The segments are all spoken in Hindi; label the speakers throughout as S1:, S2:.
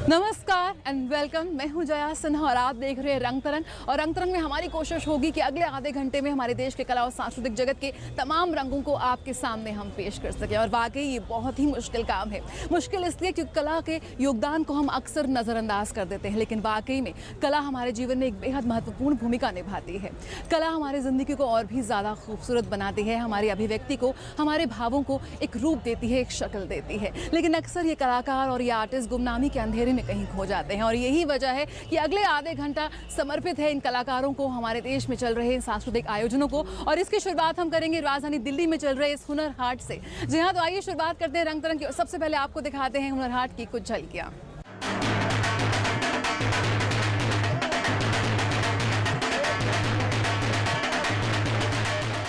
S1: नमस्कार एंड वेलकम। मैं हूं जया सिन्हा और आप देख रहे हैं रंग तरंग। और रंग तरंग में हमारी कोशिश होगी कि अगले आधे घंटे में हमारे देश के कला और सांस्कृतिक जगत के तमाम रंगों को आपके सामने हम पेश कर सकें। और वाकई ये बहुत ही मुश्किल काम है। मुश्किल इसलिए क्योंकि कला के योगदान को हम अक्सर नज़रअंदाज कर देते हैं, लेकिन वाकई में कला हमारे जीवन में एक बेहद महत्वपूर्ण भूमिका निभाती है। कला हमारी ज़िंदगी को और भी ज़्यादा खूबसूरत बनाती है, हमारी अभिव्यक्ति को, हमारे भावों को एक रूप देती है, एक शक्ल देती है। लेकिन अक्सर ये कलाकार और ये आर्टिस्ट गुमनामी के अंधेरे में कहीं खो जाते हैं। और यही वजह है कि अगले आधे घंटा समर्पित है इन कलाकारों को, हमारे देश में चल रहे सांस्कृतिक आयोजनों को। और इसकी शुरुआत हम करेंगे राजधानी दिल्ली में चल रहे इस हुनर हाट से। जी हाँ, तो आइए शुरुआत करते हैं रंग तरंग की। सबसे पहले आपको दिखाते हैं हुनर हाट की कुछ झलकियाँ।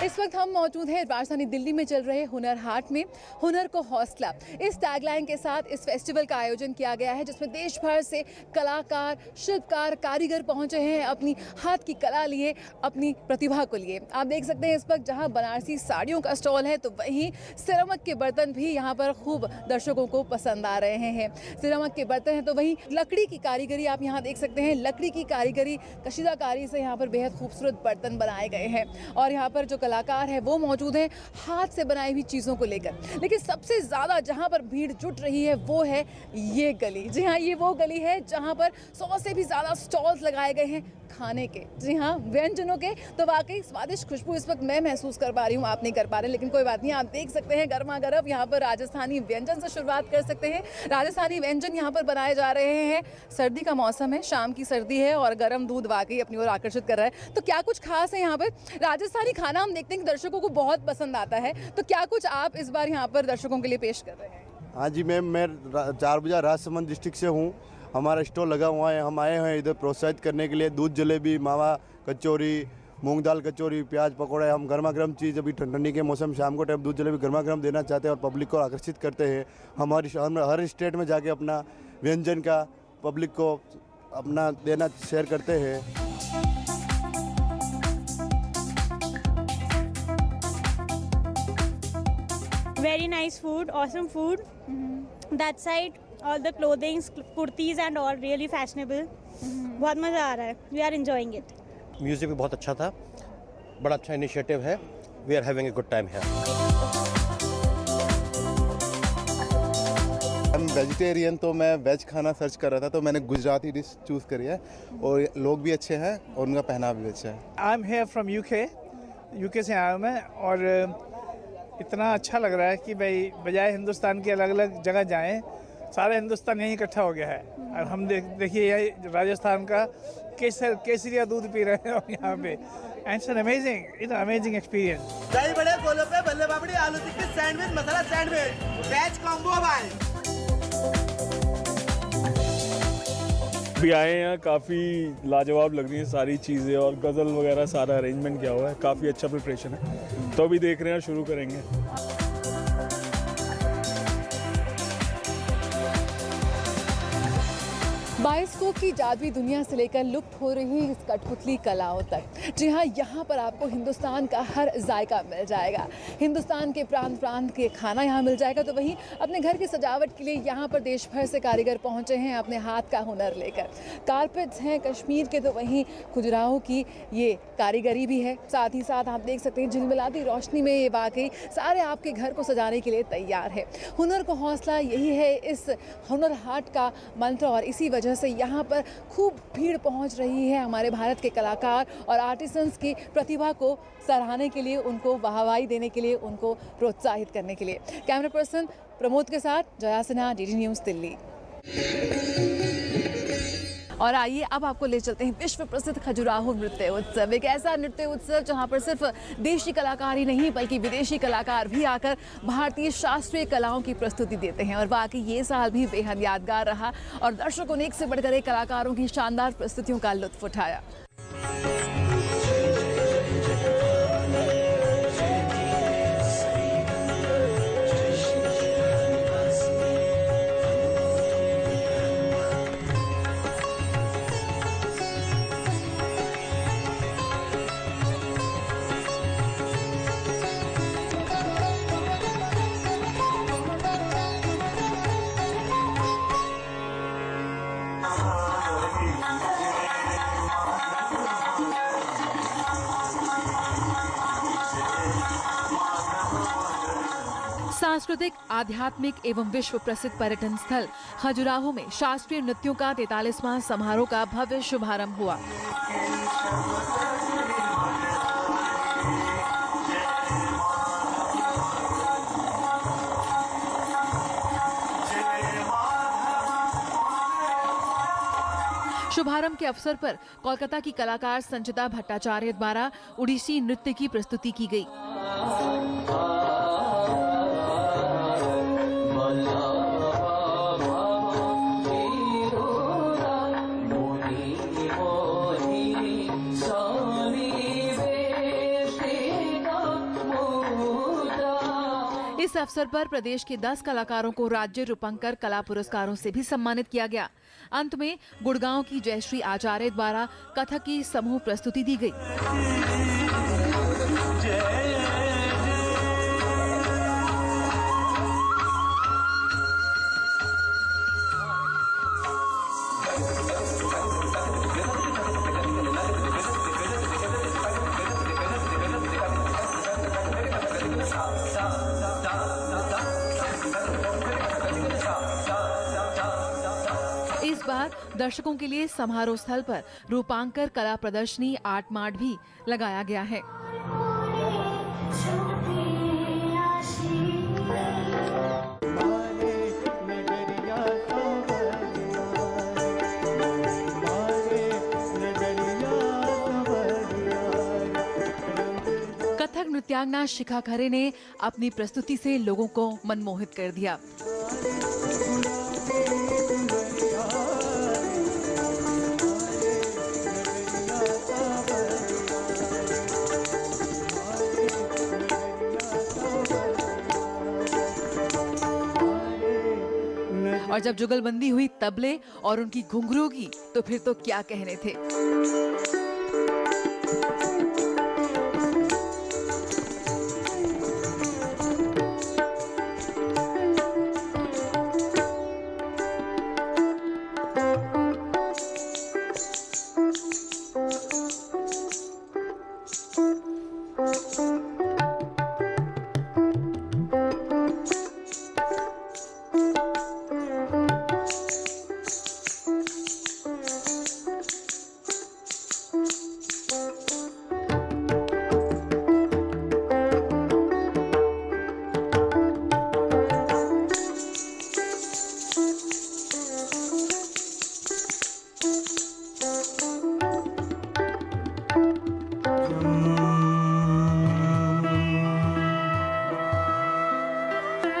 S1: इस वक्त हम मौजूद हैं राजधानी दिल्ली में चल रहे हुनर हाट में। हुनर को हौसला, इस टैगलाइन के साथ इस फेस्टिवल का आयोजन किया गया है, जिसमें देश भर से कलाकार, शिल्पकार, कारीगर पहुंचे हैं अपनी हाथ की कला लिए, अपनी प्रतिभा को लिए। आप देख सकते हैं इस वक्त जहां बनारसी साड़ियों का स्टॉल है, तो वहीं सिरामिक के बर्तन भी यहां पर खूब दर्शकों को पसंद आ रहे हैं। सिरामिक के बर्तन हैं, तो वहीं लकड़ी की कारीगरी आप यहाँ देख सकते हैं। लकड़ी की कारीगरी, कशीदाकारी से यहाँ पर बेहद खूबसूरत बर्तन बनाए गए हैं। और यहाँ पर जो कलाकार है वो मौजूद है हाथ से बनाई हुई चीज़ों को लेकर। लेकिन सबसे ज़्यादा जहाँ पर भीड़ जुट रही है वो है ये गली। जी हाँ, ये वो गली है जहाँ पर 100 से भी ज़्यादा स्टॉल्स लगाए गए हैं खाने के, जी हाँ, व्यंजनों के। तो वाकई स्वादिष्ट खुशबू इस वक्त मैं महसूस कर पा रही हूँ, आप नहीं कर पा रहे, लेकिन कोई बात नहीं। आप देख सकते हैं गर्मा गर्म यहाँ पर राजस्थानी व्यंजन से शुरुआत कर सकते हैं। राजस्थानी व्यंजन यहाँ पर बनाए जा रहे हैं। सर्दी का मौसम है, शाम की सर्दी है और गर्म दूध वाकई अपनी ओर आकर्षित कर रहा है। तो क्या कुछ खास है यहाँ पर? राजस्थानी खाना हम देखते हैं कि दर्शकों को बहुत पसंद आता है, तो क्या कुछ आप इस बार यहाँ पर दर्शकों के लिए पेश कर रहे हैं?
S2: हाँ जी मैम, मैं 4 बजे राजसमंद डिस्ट्रिक्ट से हूँ। हमारा स्टॉल लगा हुआ है। हम आए हैं इधर प्रोत्साहित करने के लिए। दूध जलेबी, मावा कचौरी, मूंग दाल कचौरी, प्याज पकौड़े, हम गर्मा गर्म चीज़ अभी ठंडी के मौसम शाम को टाइम दूध जलेबी गर्मा गर्म देना चाहते हैं और पब्लिक को आकर्षित करते हैं। हम हर स्टेट में जाके अपना व्यंजन का पब्लिक को अपना देना शेयर करते हैं।
S3: Very nice food, awesome food. That side, all the clothing, kurtis and all really fashionable. बहुत मज़ा आ रहा है. We are enjoying it.
S4: Music भी बहुत अच्छा था, बड़ा अच्छा इनिशिएटिव है. We are having a good time here.
S5: I'm vegetarian, तो मैं वेज खाना सर्च कर रहा था, तो मैंने गुजराती डिश चूज़ करी है और लोग भी अच्छे हैं और उनका पहनावा भी अच्छा है.
S6: I'm here from UK से आया हूँ मैं। और इतना अच्छा लग रहा है कि भाई बजाय हिंदुस्तान की अलग अलग जगह जाएं, सारा हिंदुस्तान यहीं इकट्ठा हो गया है। और हम देखिए यही राजस्थान का केसरिया दूध पी रहे हैं यहाँ पे। And it's an amazing experience.
S7: दही बड़े, गोलगप्पे, बल्ले पापड़ी, आलू टिक्की, सैंडविच, मसाला सैंडविच, वेज कॉम्बो भाई।
S8: भी आए हैं, काफ़ी लाजवाब लग रही हैं सारी चीज़ें और गज़ल वगैरह सारा अरेंजमेंट किया हुआ है, काफ़ी अच्छा प्रिपरेशन है। तो अभी देख रहे हैं, शुरू करेंगे।
S1: 22 की जादुई दुनिया से लेकर लुप्त हो रही इस कठपुतली कलाओं तक। जी हाँ, यहाँ पर आपको हिंदुस्तान का हर जायका मिल जाएगा। हिंदुस्तान के प्रांत प्रांत के खाना यहाँ मिल जाएगा। तो वहीं अपने घर की सजावट के लिए यहाँ पर देश भर से कारीगर पहुँचे हैं अपने हाथ का हुनर लेकर। कारपेट्स हैं कश्मीर के, तो वहीं खुजराहों की ये कारीगरी भी है। साथ ही साथ आप देख सकते हैं झिलमिलाती रोशनी में ये वाकई सारे आपके घर को सजाने के लिए तैयार है। हुनर को हौसला, यही है इस हुनर हाट का मंत्र। और इसी वजह से यहाँ पर खूब भीड़ पहुँच रही है हमारे भारत के कलाकार और आर्टिसंस की प्रतिभा को सराहने के लिए, उनको वाहवाही देने के लिए, उनको प्रोत्साहित करने के लिए। कैमरा पर्सन प्रमोद के साथ जया सिन्हा, DD न्यूज़ दिल्ली। और आइए अब आपको ले चलते हैं विश्व प्रसिद्ध खजुराहो नृत्य उत्सव। एक ऐसा नृत्य उत्सव जहां पर सिर्फ देशी कलाकार ही नहीं बल्कि विदेशी कलाकार भी आकर भारतीय शास्त्रीय कलाओं की प्रस्तुति देते हैं। और वाकई ये साल भी बेहद यादगार रहा और दर्शकों ने एक से बढ़कर एक कलाकारों की शानदार प्रस्तुतियों का लुत्फ उठाया। सांस्कृतिक, आध्यात्मिक एवं विश्व प्रसिद्ध पर्यटन स्थल खजुराहो में शास्त्रीय नृत्यों का 43वां समारोह का भव्य शुभारंभ हुआ। शुभारंभ के अवसर पर कोलकाता की कलाकार संचिता भट्टाचार्य द्वारा उड़ीसी नृत्य की प्रस्तुति की गई। इस अवसर पर प्रदेश के 10 कलाकारों को राज्य रूपंकर कला पुरस्कारों से भी सम्मानित किया गया। अंत में गुड़गांव की जयश्री आचार्य द्वारा कथक की समूह प्रस्तुति दी गई। इस बार दर्शकों के लिए समारोह स्थल पर रूपांकर कला प्रदर्शनी आर्ट मार्ट भी लगाया गया है। कथक नृत्यांगना शिखा खरे ने अपनी प्रस्तुति से लोगों को मनमोहित कर दिया। और जब जुगलबंदी हुई तबले और उनकी घुंघरू की, तो फिर तो क्या कहने थे।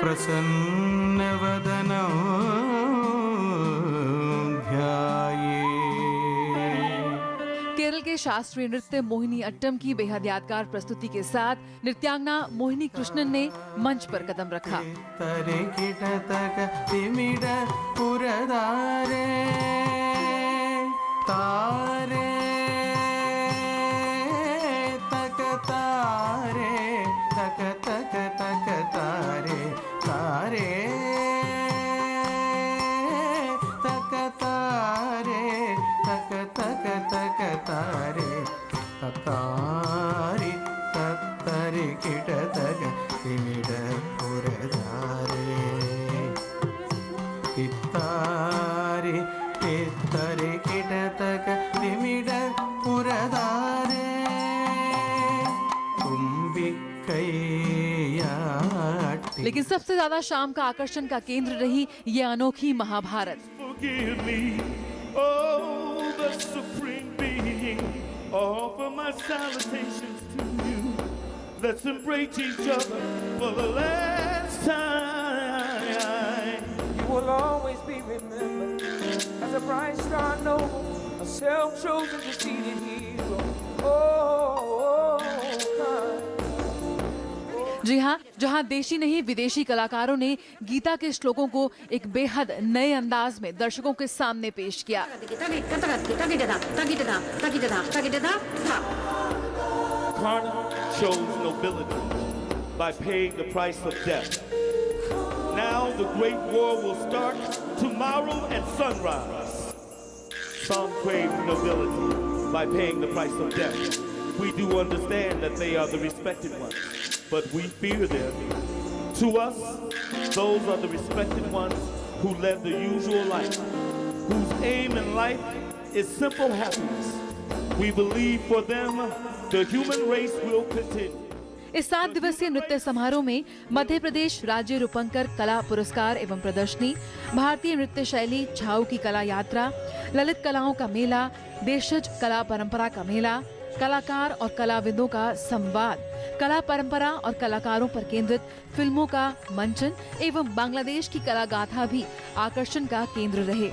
S9: प्रसन्नवदनो ध्याये।
S1: केरल के शास्त्रीय नृत्य मोहिनी अट्टम की बेहद यादगार प्रस्तुति के साथ नृत्यांगना मोहिनी कृष्णन ने मंच पर कदम रखा।
S9: तरे किटतक तिमिर पुरदारे तारे तक तारे तक तक तक तारे तारे तक तारे तक तक तक तारे तारे तत्तरे किटतक तिमिर पुरदारे इत्तारे इत्तरे किटतक तिमिर पुरदारे
S1: लेकिन सबसे ज्यादा शाम का आकर्षण का केंद्र रही ये अनोखी महाभारत। जी हाँ, जहाँ देशी नहीं विदेशी कलाकारों ने गीता के श्लोकों को एक बेहद नए अंदाज में दर्शकों के सामने पेश किया।
S10: Karna shows nobility by paying the price of death. Now the great war will start tomorrow at sunrise. Some crave nobility by paying the price of death. We do understand that they are the respected ones, but we fear them To us, those are the respected ones who led the usual life, whose aim in life is simple happiness. We believe for them, the human race will continue.
S1: इस 7 दिवसीय नृत्य समारोह में मध्य प्रदेश राज्य रूपंकर कला पुरस्कार एवं प्रदर्शनी, भारतीय नृत्य शैली छाऊ की कला यात्रा, ललित कलाओं का मेला, देशज कला परंपरा का मेला, कलाकार और कलाविदों का संवाद, कला परंपरा और कलाकारों पर केंद्रित फिल्मों का मंचन एवं बांग्लादेश की कला गाथा भी आकर्षण का केंद्र रहे।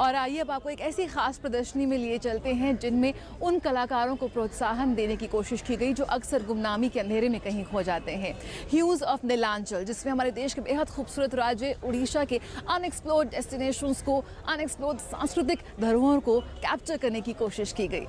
S1: और आइए अब आपको एक ऐसी खास प्रदर्शनी में लिए चलते हैं जिनमें उन कलाकारों को प्रोत्साहन देने की कोशिश की गई जो अक्सर गुमनामी के अंधेरे में कहीं खो जाते हैं। ह्यूज ऑफ नीलांचल, जिसमें हमारे देश के बेहद खूबसूरत राज्य उड़ीसा के अनएक्सप्लोर्ड डेस्टिनेशंस को, अनएक्सप्लोर्ड सांस्कृतिक धरोहर को कैप्चर करने की कोशिश की गई।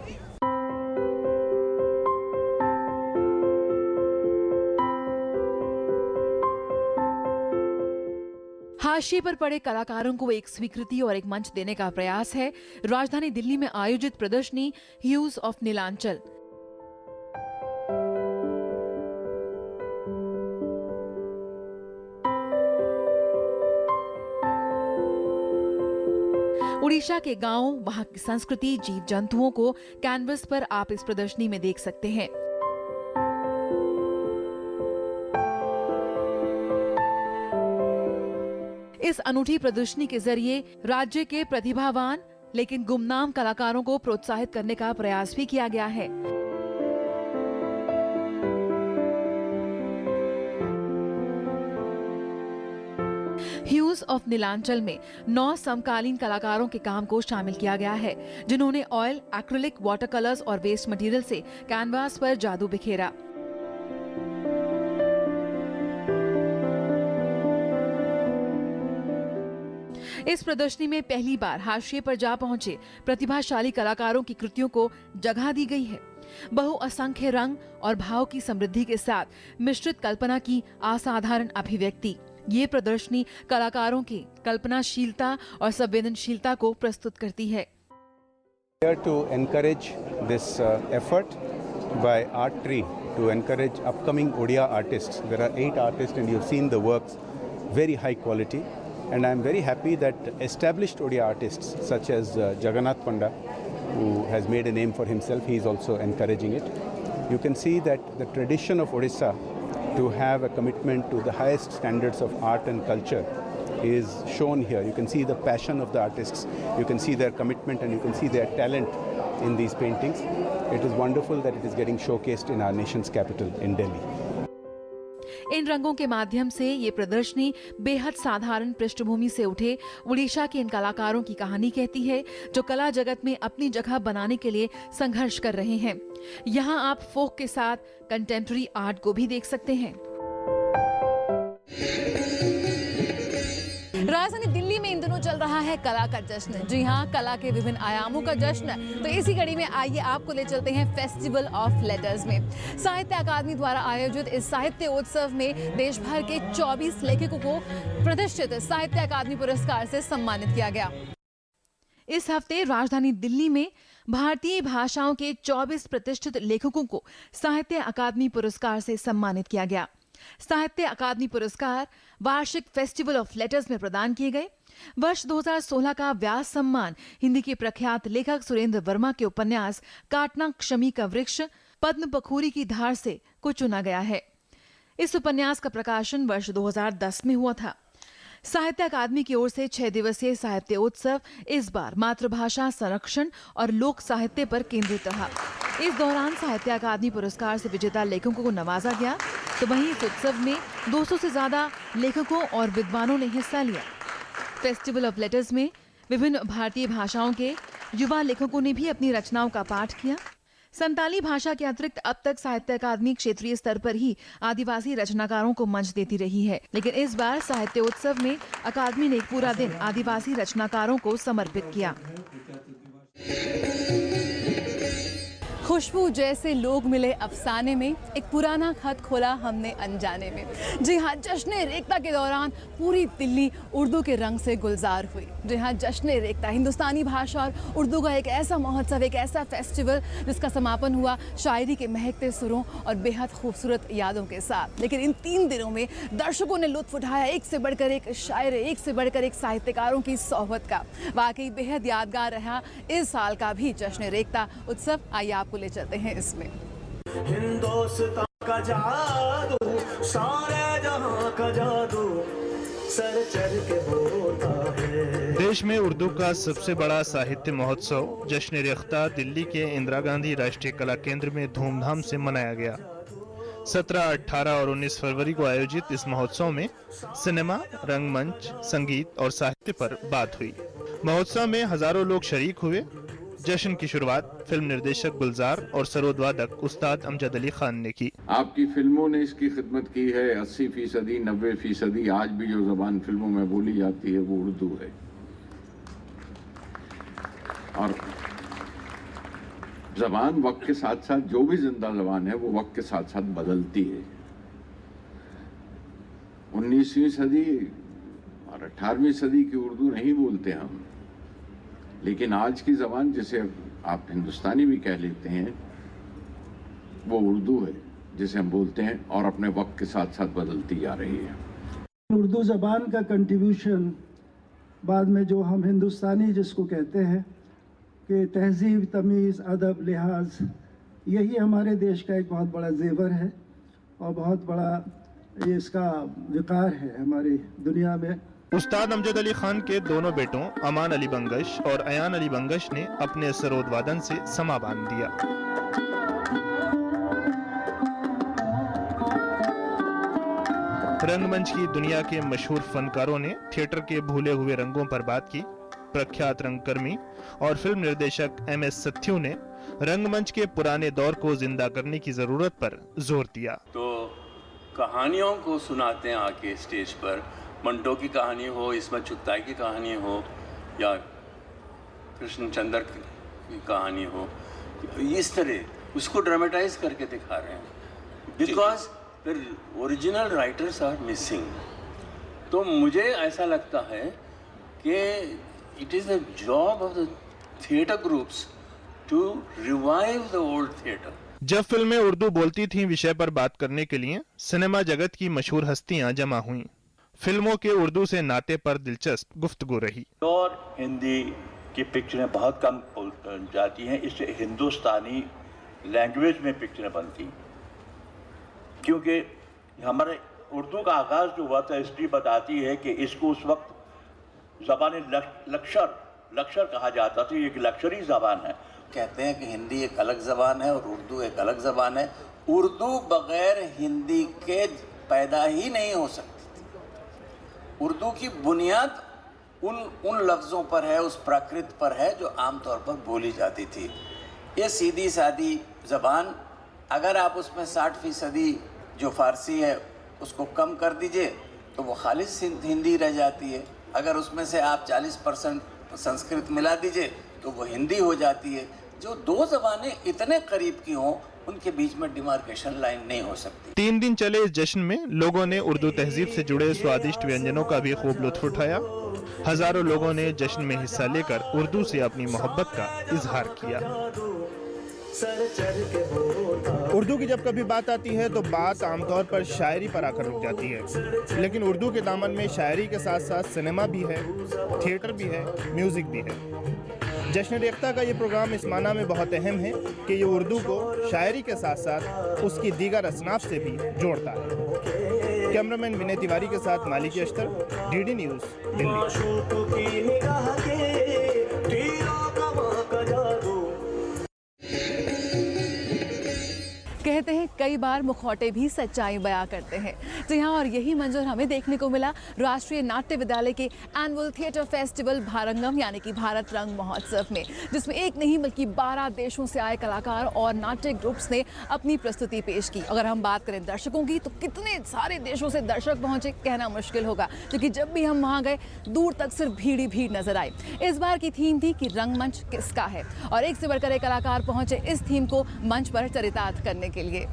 S1: हाशिए पर पड़े कलाकारों को एक स्वीकृति और एक मंच देने का प्रयास है राजधानी दिल्ली में आयोजित प्रदर्शनी ह्यूज ऑफ नीलांचल। उड़ीसा के गांव, वहां की संस्कृति, जीव जंतुओं को कैनवस पर आप इस प्रदर्शनी में देख सकते हैं। इस अनूठी प्रदर्शनी के जरिए राज्य के प्रतिभावान लेकिन गुमनाम कलाकारों को प्रोत्साहित करने का प्रयास भी किया गया है। ह्यूज ऑफ नीलांचल में 9 समकालीन कलाकारों के काम को शामिल किया गया है, जिन्होंने ऑयल, एक्रिलिक, वाटर कलर्स और वेस्ट मटेरियल से कैनवास पर जादू बिखेरा। इस प्रदर्शनी में पहली बार हाशिए पर जा पहुंचे प्रतिभाशाली कलाकारों की कृतियों को जगह दी गई है। बहुअसंख्य रंग और भाव की समृद्धि के साथ मिश्रित कल्पना की असाधारण अभिव्यक्ति, ये प्रदर्शनी कलाकारों की कल्पनाशीलता और संवेदनशीलता को प्रस्तुत करती है।
S11: Here to encourage this effort by Art Tree to encourage upcoming Odia artists. There are 8 artists and you've seen the works, very high quality. And I'm very happy that established Odia artists such as Jagannath Panda, who has made a name for himself, he is also encouraging it. You can see that the tradition of Odisha to have a commitment to the highest standards of art and culture is shown here. You can see the passion of the artists, you can see their commitment and you can see their talent in these paintings. It is wonderful that it is getting showcased in our nation's capital in Delhi.
S1: इन रंगों के माध्यम से ये प्रदर्शनी बेहद साधारण पृष्ठभूमि से उठे उड़ीसा के इन कलाकारों की कहानी कहती है, जो कला जगत में अपनी जगह बनाने के लिए संघर्ष कर रहे हैं। यहाँ आप फोक के साथ कंटेम्पररी आर्ट को भी देख सकते हैं। राजधानी दिल्ली में इन दिनों चल रहा है कला का जश्न। जी हाँ, कला के विभिन्न आयामों का जश्न। तो इसी कड़ी में आइए आपको ले चलते हैं फेस्टिवल ऑफ लेटर्स में। साहित्य अकादमी द्वारा आयोजित इस साहित्य उत्सव में देश भर के 24 लेखकों को प्रतिष्ठित साहित्य अकादमी पुरस्कार से सम्मानित किया गया। इस हफ्ते राजधानी दिल्ली में भारतीय भाषाओं के 24 प्रतिष्ठित लेखकों को साहित्य अकादमी पुरस्कार से सम्मानित किया गया। साहित्य अकादमी पुरस्कार वार्षिक फेस्टिवल ऑफ लेटर्स में प्रदान किए गए। वर्ष 2016 का व्यास सम्मान हिंदी के प्रख्यात लेखक सुरेंद्र वर्मा के उपन्यास काटना क्षमी का वृक्ष पद्म पखूरी की धार से को चुना गया है। इस उपन्यास का प्रकाशन वर्ष 2010 में हुआ था। साहित्य अकादमी की ओर से 6 दिवसीय साहित्य उत्सव इस बार मातृभाषा संरक्षण और लोक साहित्य पर केंद्रित रहा। इस दौरान साहित्य अकादमी पुरस्कार से विजेता लेखकों को नवाजा गया, तो वहीं इस उत्सव में 200 से ज्यादा लेखकों और विद्वानों ने हिस्सा लिया। फेस्टिवल ऑफ लेटर्स में विभिन्न भारतीय भाषाओं के युवा लेखकों ने भी अपनी रचनाओं का पाठ किया। संताली भाषा के अतिरिक्त अब तक साहित्य अकादमी क्षेत्रीय स्तर पर ही आदिवासी रचनाकारों को मंच देती रही है, लेकिन इस बार साहित्य उत्सव में अकादमी ने एक पूरा दिन आदिवासी रचनाकारों को समर्पित किया। खुशबू जैसे लोग मिले अफसाने में, एक पुराना खत खोला हमने अनजाने में। जी हाँ, जश्न रेख्ता के दौरान पूरी दिल्ली उर्दू के रंग से गुलजार हुई। जी हाँ, जश्न रेख्ता हिंदुस्तानी भाषा और उर्दू का एक ऐसा महोत्सव, एक ऐसा फेस्टिवल जिसका समापन हुआ शायरी के महकते सुरों और बेहद खूबसूरत यादों के साथ। लेकिन इन 3 दिनों में दर्शकों ने लुत्फ उठाया एक से बढ़कर एक शायर, एक से बढ़कर एक साहित्यकारों की सोहबत का। वाकई बेहद यादगार रहा इस साल का भी जश्न रेख्ता उत्सव। आइए आपको ले चलते हैं इसमें।
S7: हिंदुस्तान का जादू, सारे जहां का जादू, सर चढ़ के बोलता है।
S12: देश में उर्दू का सबसे बड़ा साहित्य महोत्सव जश्न रेख्ता दिल्ली के इंदिरा गांधी राष्ट्रीय कला केंद्र में धूमधाम से मनाया गया। 17, 18 और 19 फरवरी को आयोजित इस महोत्सव में सिनेमा, रंगमंच, संगीत और साहित्य पर बात हुई। महोत्सव में हजारों लोग शरीक हुए। जश्न की शुरुआत फिल्म निर्देशक गुलजार और सरोद वादक उस्ताद अमजद अली खान ने की।
S13: आपकी फिल्मों ने इसकी खिदमत की है। 80%, 90% आज भी जो जबान फिल्मों में बोली जाती है वो उर्दू है। और जबान वक्त के साथ साथ, जो भी जिंदा जबान है वो वक्त के साथ साथ बदलती है। 19वीं सदी और 18वीं सदी की उर्दू नहीं बोलते हम, लेकिन आज की जबान जिसे आप हिंदुस्तानी भी कह लेते हैं वो उर्दू है जिसे हम बोलते हैं और अपने वक्त के साथ साथ बदलती जा रही है।
S14: उर्दू ज़बान का कंट्रीब्यूशन बाद में जो हम हिंदुस्तानी जिसको कहते हैं कि तहजीब, तमीज़, अदब, लिहाज, यही हमारे देश का एक बहुत बड़ा जेवर है और बहुत बड़ा ये इसका विकार है हमारी दुनिया में।
S12: उस्ताद अमजद अली खान के दोनों बेटों अमान अली बंगश और अयान अली बंगश ने अपने सरोद वादन से समा बांध दिया। रंगमंच की दुनिया के मशहूर फनकारों ने थिएटर के भूले हुए रंगों पर बात की। प्रख्यात रंगकर्मी और फिल्म निर्देशक MS सथ्यू ने रंगमंच के पुराने दौर को जिंदा करने की जरूरत पर जोर दिया।
S15: तो कहानियों को सुनाते हैं आके स्टेज पर, मंटो की कहानी हो, इसमें चुगताई की कहानी हो या कृष्णचंद्र की कहानी हो, इस तरह उसको ड्रामेटाइज करके दिखा रहे हैं। बिकॉज फिर ओरिजिनल राइटर्स आर मिसिंग। तो मुझे ऐसा लगता है कि it is the job of the theatre groups to revive the old theatre.
S12: जब फिल्में उर्दू बोलती थीं विषय पर बात करने के लिए सिनेमा जगत की मशहूर हस्तियां जमा हुईं। फिल्मों के उर्दू से नाते पर दिलचस्प गुफ्तगू रही।
S16: और हिंदी की पिक्चरें बहुत कम जाती हैं, इससे हिंदुस्तानी लैंग्वेज में पिक्चरें बनती, क्योंकि हमारे उर्दू का आगाज़ जो हुआ था हिस्ट्री बताती है कि इसको उस वक्त ज़बान लक्शर कहा जाता था। ये एक लक्शरी ज़बान है।
S17: कहते हैं कि हिंदी एक अलग ज़बान है और उर्दू एक अलग ज़बान है। उर्दू बग़ैर हिंदी के पैदा ही नहीं हो सकती थी। उर्दू की बुनियाद उन लफ्ज़ों पर है, उस प्राकृत पर है जो आमतौर पर बोली जाती थी। ये सीधी सादी ज़बान, अगर आप उसमें 60% जो फ़ारसी है उसको कम कर दीजिए तो वो खालिस हिंदी रह जाती है। अगर उसमें से आप 40% संस्कृत मिला दीजिए तो वो हिंदी हो जाती है। जो दो ज़बानें इतने करीब की हों उनके बीच में डिमार्केशन लाइन नहीं हो सकती।
S12: 3 दिन चले इस जश्न में लोगों ने उर्दू तहजीब से जुड़े स्वादिष्ट व्यंजनों का भी खूब लुत्फ उठाया। हजारों लोगों ने जश्न में हिस्सा लेकर उर्दू से अपनी मोहब्बत का इजहार किया।
S18: उर्दू की जब कभी बात आती है तो बात आमतौर पर शायरी पर आकर रुक जाती है, लेकिन उर्दू के दामन में शायरी के साथ साथ सिनेमा भी है, थिएटर भी है, म्यूजिक भी है। जश्न रेख्ता का ये प्रोग्राम इस माना में बहुत अहम है कि ये उर्दू को शायरी के साथ साथ उसकी दीगर असनाफ से भी जोड़ता है। कैमरामैन विनय तिवारी के साथ मालिकी अख्तर, DD न्यूज़, दिल्ली।
S1: कहते हैं कई बार मुखौटे भी सच्चाई बयां करते हैं। जी हाँ, और यही मंजर हमें देखने को मिला राष्ट्रीय नाट्य विद्यालय के एनुअल थिएटर फेस्टिवल भारंगम यानी कि भारत रंग महोत्सव में, जिसमें एक नहीं बल्कि 12 देशों से आए कलाकार और नाट्य ग्रुप्स ने अपनी प्रस्तुति पेश की। अगर हम बात करें दर्शकों की, तो कितने सारे देशों से दर्शक पहुंचे कहना मुश्किल होगा, क्योंकि जब भी हम वहां गए दूर तक सिर्फ भीड़ ही भीड़ नजर आई। इस बार की थीम थी कि रंगमंच किसका है, और एक से बढ़कर एक कलाकार पहुंचे इस थीम को मंच पर चरितार्थ करने के लिए।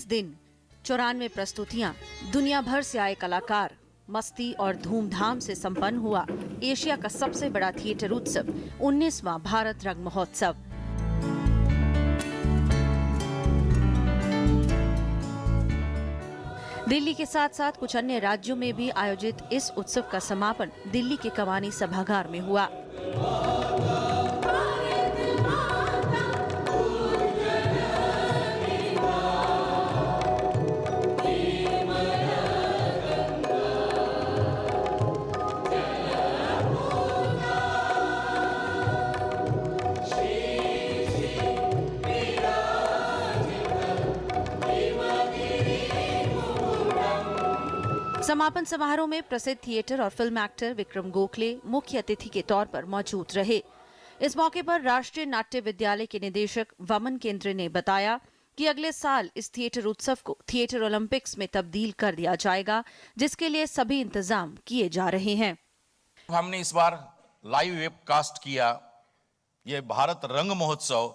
S19: दिन 94 प्रस्तुतियां, दुनिया भर से आए कलाकार, मस्ती और धूमधाम से संपन्न हुआ एशिया का सबसे बड़ा थिएटर उत्सव 19वां भारत रंग महोत्सव। दिल्ली के साथ साथ कुछ अन्य राज्यों में भी आयोजित इस उत्सव का समापन दिल्ली के कवानी सभागार में हुआ। समापन समारोह में प्रसिद्ध थिएटर और फिल्म एक्टर विक्रम गोखले मुख्य अतिथि के तौर पर मौजूद रहे। इस मौके पर राष्ट्रीय नाट्य विद्यालय के निदेशक वमन केंद्र ने बताया कि अगले साल इस थिएटर उत्सव को थिएटर ओलंपिक्स में तब्दील कर दिया जाएगा, जिसके लिए सभी इंतजाम किए जा रहे हैं।
S20: हमने इस बार लाइव वेबकास्ट किया ये भारत रंग महोत्सव,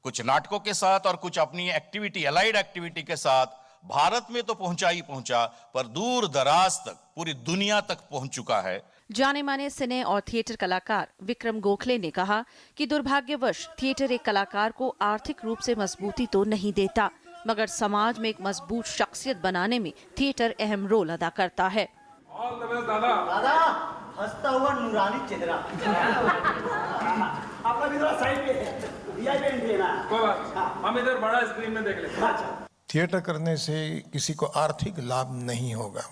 S20: कुछ नाटकों के साथ और कुछ अपनी एक्टिविटी, अलाइड एक्टिविटी के साथ भारत में तो पहुंचा ही पहुंचा, पर दूर दराज तक पूरी दुनिया तक पहुंच चुका है।
S19: जाने माने सिने और थिएटर कलाकार विक्रम गोखले ने कहा कि दुर्भाग्यवश थिएटर एक कलाकार को आर्थिक रूप से मजबूती तो नहीं देता, मगर समाज में एक मजबूत शख्सियत बनाने में थिएटर अहम रोल अदा करता है।
S7: दादा हंसता हुआ नूरानी चेहरा आपका भी थोड़ा साइड पे वीआईपी एंट्री है ना, हम इधर बड़ा स्क्रीन में देख लेंगे।
S21: थिएटर करने से किसी को आर्थिक लाभ नहीं होगा,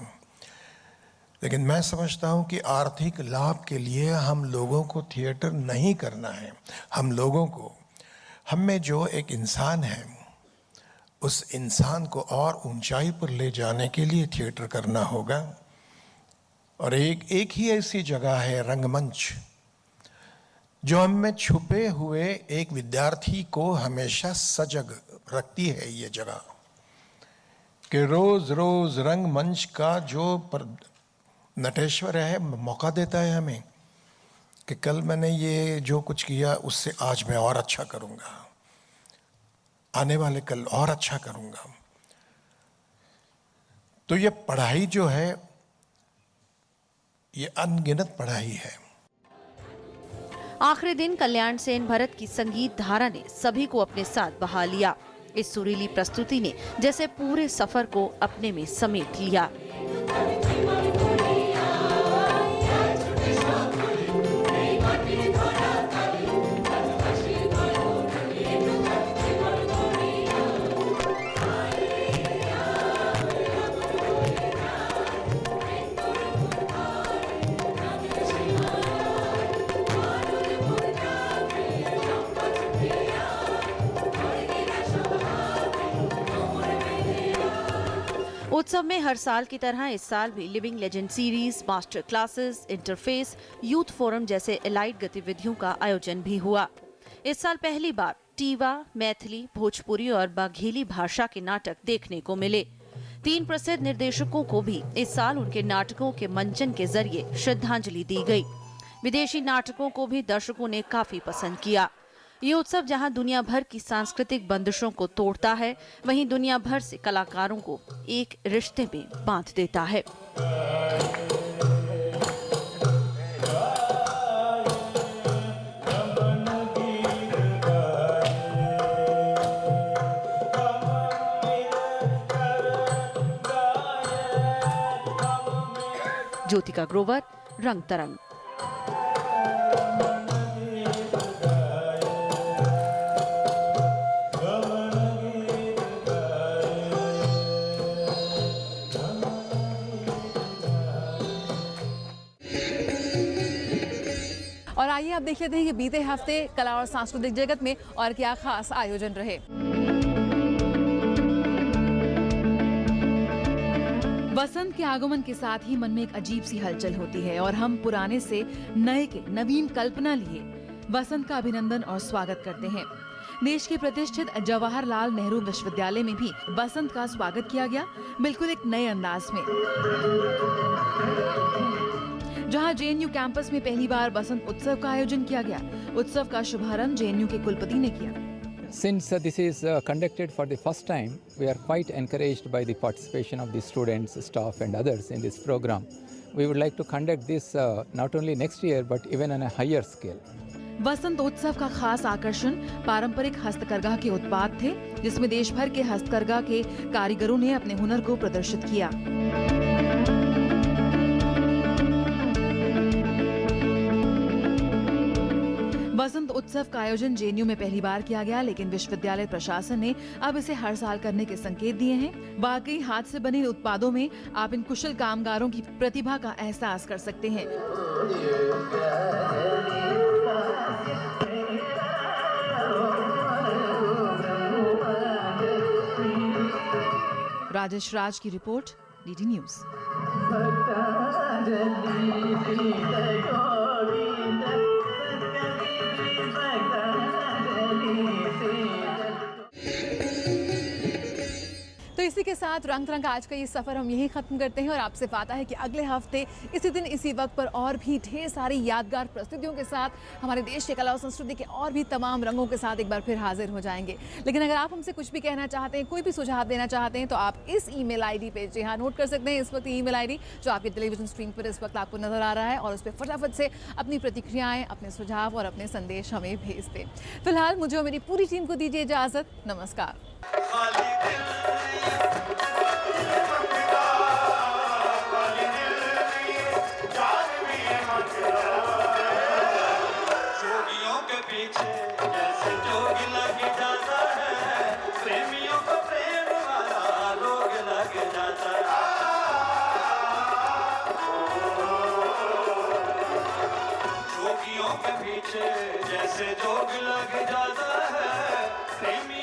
S21: लेकिन मैं समझता हूं कि आर्थिक लाभ के लिए हम लोगों को थिएटर नहीं करना है। हम लोगों को, हम में जो एक इंसान है, उस इंसान को और ऊंचाई पर ले जाने के लिए थिएटर करना होगा। और एक ही ऐसी जगह है रंगमंच, जो हम में छुपे हुए एक विद्यार्थी को हमेशा सजग रखती है। ये जगह कि रोज रोज रंगमंच का जो नटेश्वर है मौका देता है हमें कि कल मैंने ये जो कुछ किया उससे आज मैं और अच्छा करूँगा, आने वाले कल और अच्छा करूँगा। तो ये पढ़ाई जो है, ये अनगिनत पढ़ाई है।
S19: आखिरी दिन कल्याण सेन भरत की संगीत धारा ने सभी को अपने साथ बहा लिया। इस सुरीली प्रस्तुति ने जैसे पूरे सफर को अपने में समेट लिया। उत्सव में हर साल की तरह इस साल भी living legend series, master classes, interface, youth forum जैसे एलाइड गतिविधियों का आयोजन भी हुआ। इस साल पहली बार टीवा, मैथिली, भोजपुरी और बाघेली भाषा के नाटक देखने को मिले। 3 प्रसिद्ध निर्देशकों को भी इस साल उनके नाटकों के मंचन के जरिए श्रद्धांजलि दी गई। विदेशी नाटकों को भी दर्शकों ने काफी पसंद किया। ये उत्सव जहां दुनिया भर की सांस्कृतिक बंदिशों को तोड़ता है, वहीं दुनिया भर से कलाकारों को एक रिश्ते में बांध देता है। ज्योतिका ग्रोवर, रंग तरंग।
S1: देख लेते हैं कि बीते हफ्ते कला और सांस्कृतिक जगत में और क्या खास आयोजन रहे। बसंत के आगमन के साथ ही मन में एक अजीब सी हलचल होती है और हम पुराने से नए के नवीन कल्पना लिए बसंत का अभिनंदन और स्वागत करते हैं। देश के प्रतिष्ठित जवाहरलाल नेहरू विश्वविद्यालय में भी बसंत का स्वागत किया गया, बिल्कुल एक नए अंदाज में। जहां जेएनयू कैंपस में पहली बार बसंत उत्सव का आयोजन किया गया। उत्सव का शुभारंभ जेएनयू के कुलपति ने किया।
S2: Since this is conducted for the first time, we are quite encouraged by the participation of the students, staff and others in this program. We would like to conduct this not only next year but even on a higher scale.
S1: बसंत उत्सव का खास आकर्षण पारंपरिक हस्तकरघा के उत्पाद थे, जिसमें देश भर के हस्तकरघा के कारीगरों ने अपने हुनर को प्रदर्शित किया। बसंत उत्सव का आयोजन जेएनयू में पहली बार किया गया, लेकिन विश्वविद्यालय प्रशासन ने अब इसे हर साल करने के संकेत दिए हैं। वाकई हाथ से बने उत्पादों में आप इन कुशल कामगारों की प्रतिभा का एहसास कर सकते हैं। राजेश राज की रिपोर्ट, डीडी न्यूज। तो इसी के साथ रंग तरंग आज का ये सफ़र हम यहीं ख़त्म करते हैं और आपसे वादा है कि अगले हफ्ते इसी दिन इसी वक्त पर और भी ढेर सारी यादगार प्रस्तुतियों के साथ हमारे देश के कला और संस्कृति के और भी तमाम रंगों के साथ एक बार फिर हाजिर हो जाएंगे। लेकिन अगर आप हमसे कुछ भी कहना चाहते हैं, कोई भी सुझाव देना चाहते हैं, तो आप इस ईमेल आईडी पे जी हाँ नोट कर सकते हैं। इस वक्त ईमेल आईडी जो आपके टेलीविजन स्क्रीन पर इस वक्त आपको नजर आ रहा है, और उस पर फटाफट से अपनी प्रतिक्रियाएं, अपने सुझाव और अपने संदेश हमें भेज दें। फिलहाल मुझे और मेरी पूरी टीम को दीजिए इजाज़त। नमस्कार।
S22: जैसे जोग लग जाता है प्रेमी